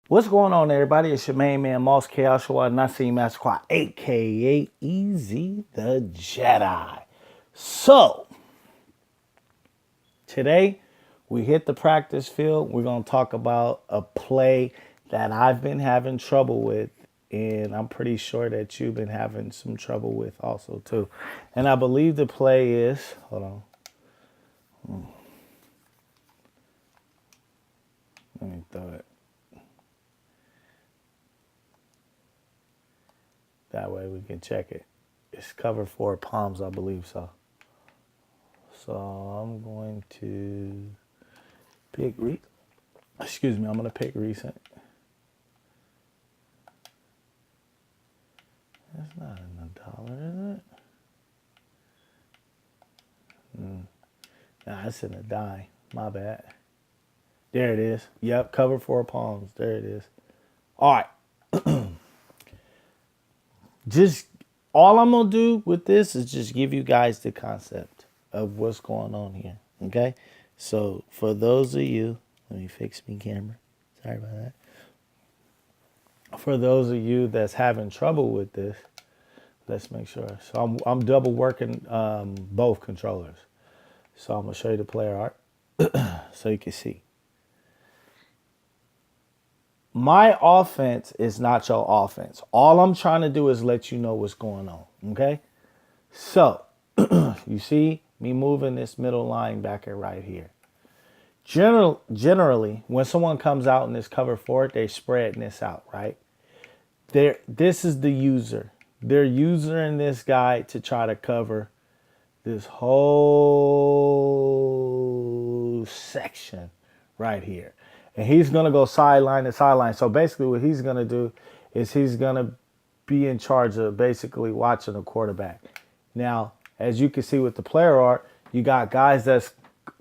What's going on, everybody? It's your main man, Moss Chaos Show, Nasim Master Squad, aka Easy the Jedi. So, today we hit the practice field. We're going to talk about a play that I've been having trouble with, and I'm pretty sure that you've been having some trouble with also, too. And I believe the play is, hold on, let me throw it. That way we can check it. It's cover 4 palms, I believe so. So I'm going to pick I'm going to pick recent. That's not in the dollar, is it? Nah, it's in a dime. My bad. There it is. Yep, cover 4 palms. There it is. All right. Just all I'm going to do with this is just give you guys the concept of what's going on here. Okay? So for those of you, let me fix my camera. Sorry about that. For those of you that's having trouble with this, let's make sure. So I'm double working both controllers. So I'm going to show you the player art so you can see. My offense is not your offense. All I'm trying to do is let you know what's going on, okay? So, you see me moving this middle linebacker right here. Generally, when someone comes out in this cover 4, they're spreading this out, right? This is the user. They're using this guy to try to cover this whole section right here. And he's going to go sideline to sideline. So basically what he's going to do is he's going to be in charge of basically watching the quarterback. Now, as you can see with the player art, you got guys that's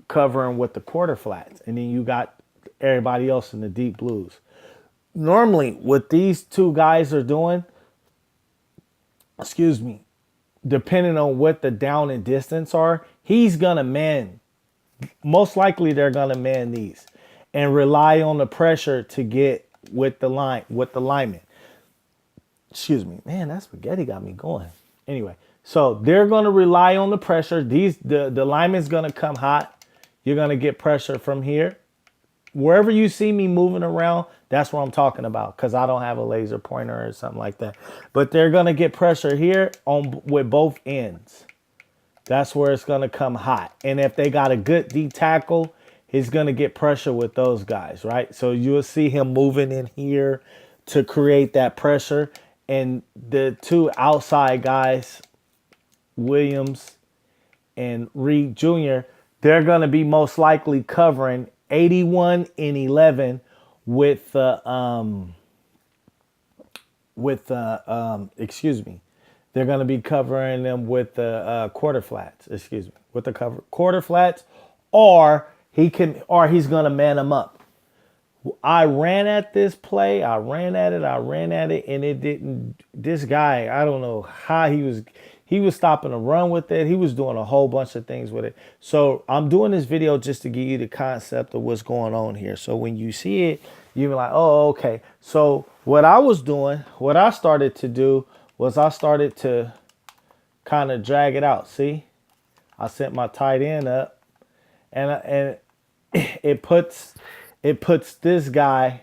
covering with the quarter flats. And then you got everybody else in the deep blues. Normally, what these two guys are doing, depending on what the down and distance are, he's going to man. Most likely they're going to man these and rely on the pressure to get with the lineman. Man, that spaghetti got me going. Anyway, so they're going to rely on the pressure. The lineman's going to come hot. You're going to get pressure from here. Wherever you see me moving around, that's what I'm talking about, because I don't have a laser pointer or something like that. But they're going to get pressure here with both ends. That's where it's going to come hot. And if they got a good D tackle, he's going to get pressure with those guys, right? So you'll see him moving in here to create that pressure. And the two outside guys, Williams and Reed Jr., they're going to be most likely covering 81 and 11 with they're going to be covering them with the quarter flats, with the quarter flats, or he's going to man them up. I ran at this play. I ran at it, and it didn't. This guy, I don't know how he was stopping a run with it. He was doing a whole bunch of things with it. So I'm doing this video just to give you the concept of what's going on here. So when you see it, you're like, oh, okay. So what I started to do was I started to kind of drag it out. See, I sent my tight end up, and it puts this guy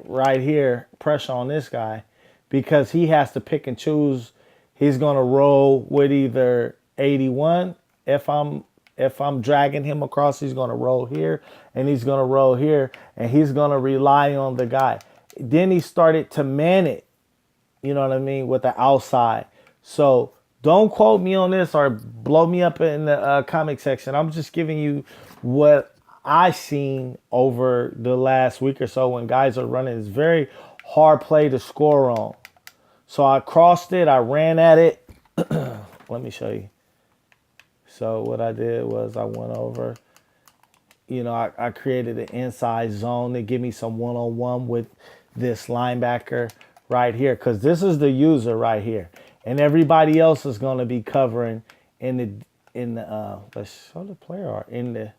right here, pressure on this guy, because he has to pick and choose. He's going to roll with either 81. If I'm dragging him across, he's going to roll here, and he's going to roll here, and he's going to rely on the guy. Then he started to man it, you know what I mean, with the outside. So don't quote me on this or blow me up in the comic section. I'm just giving you what I seen over the last week or so when guys are running. It's very hard play to score on. So I crossed it. I ran at it. Let me show you. So what I did was I went over. I created an inside zone to give me some one-on-one with this linebacker right here, because this is the user right here, and everybody else is going to be covering in the let's show the player art in the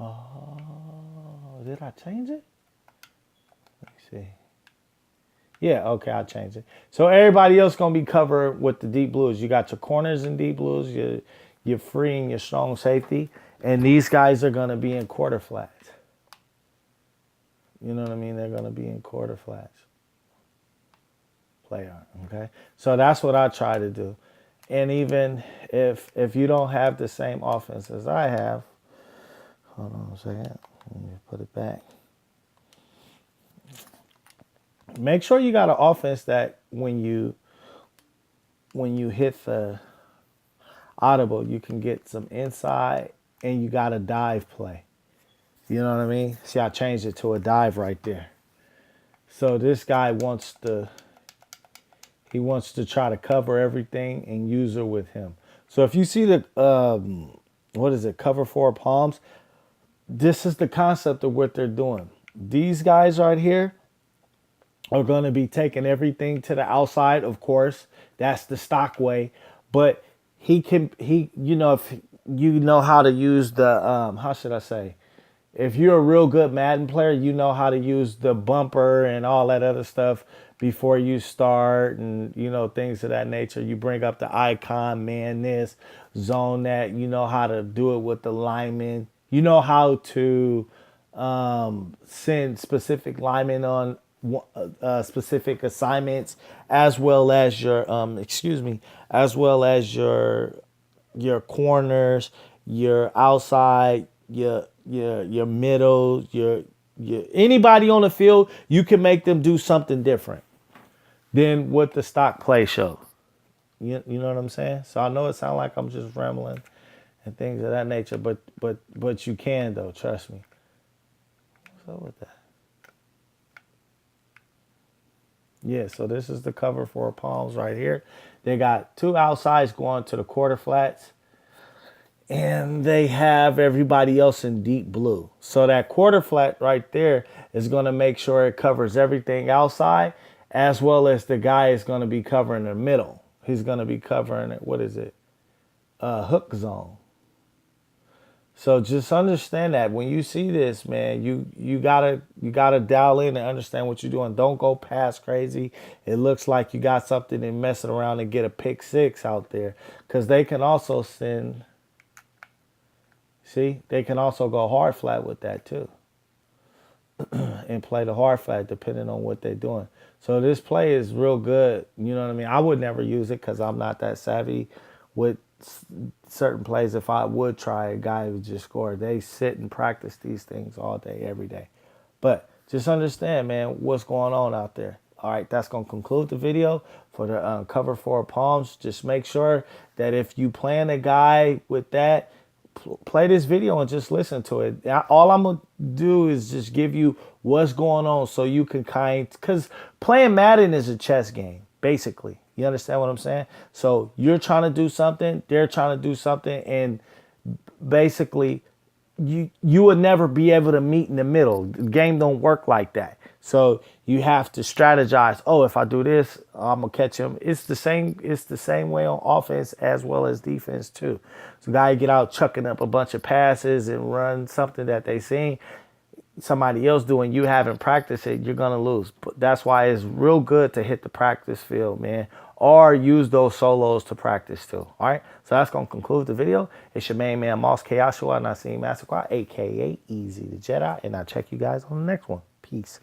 Oh, did I change it? Let me see. Yeah, okay, I'll change it. So everybody else gonna be covered with the deep blues. You got your corners in deep blues, your free and your strong safety, and these guys are gonna be in quarter flats. You know what I mean? They're gonna be in quarter flats. Play art, okay? So that's what I try to do. And even if you don't have the same offense as I have, hold on a second. Let me put it back. Make sure you got an offense that when you hit the audible, you can get some inside and you got a dive play. You know what I mean? See, I changed it to a dive right there. So this guy wants to try to cover everything and use her with him. So if you see the what is it, cover four palms, this is the concept of what they're doing. These guys right here are going to be taking everything to the outside, of course. That's the stock way. But you know, if you know how to use the, how should I say? If you're a real good Madden player, you know how to use the bumper and all that other stuff before you start and, you know, things of that nature. You bring up the icon, man this, zone that. You know how to do it with the linemen. You know how to send specific linemen on specific assignments, as well as your as well as your corners, your outside, your middle, your anybody on the field. You can make them do something different than what the stock play shows. You know what I'm saying? So I know it sounds like I'm just rambling and things of that nature, but you can though, trust me. What's up with that? Yeah, so this is the cover for palms right here. They got two outsides going to the quarter flats, and they have everybody else in deep blue. So that quarter flat right there is going to make sure it covers everything outside, as well as the guy is going to be covering the middle. He's going to be covering it. What is it? Hook zone. So just understand that when you see this, man, you gotta dial in and understand what you're doing. Don't go past crazy. It looks like you got something and messing around and get a pick six out there, because they can also send. See, they can also go hard flat with that too, and play the hard flat depending on what they're doing. So this play is real good. You know what I mean? I would never use it because I'm not that savvy with certain plays. If I would try, a guy would just score. They sit and practice these things all day, every day. But just understand, man, what's going on out there. All right, that's going to conclude the video for the cover four palms. Just make sure that if you plan a guy with that, play this video and just listen to it. All I'm going to do is just give you what's going on so you can because playing Madden is a chess game, basically. You understand what I'm saying? So you're trying to do something, they're trying to do something, and basically you would never be able to meet in the middle. The game don't work like that. So you have to strategize. Oh, if I do this, I'm gonna catch him. It's the same way on offense as well as defense too. So guy get out chucking up a bunch of passes and run something that they seen somebody else doing, you haven't practiced it, you're gonna lose. But that's why it's real good to hit the practice field, man, or use those solos to practice too. All right, so that's gonna conclude the video. It's your main man Moss Chaos, and I see Master Quad, aka Easy the Jedi, and I'll check you guys on the next one. Peace.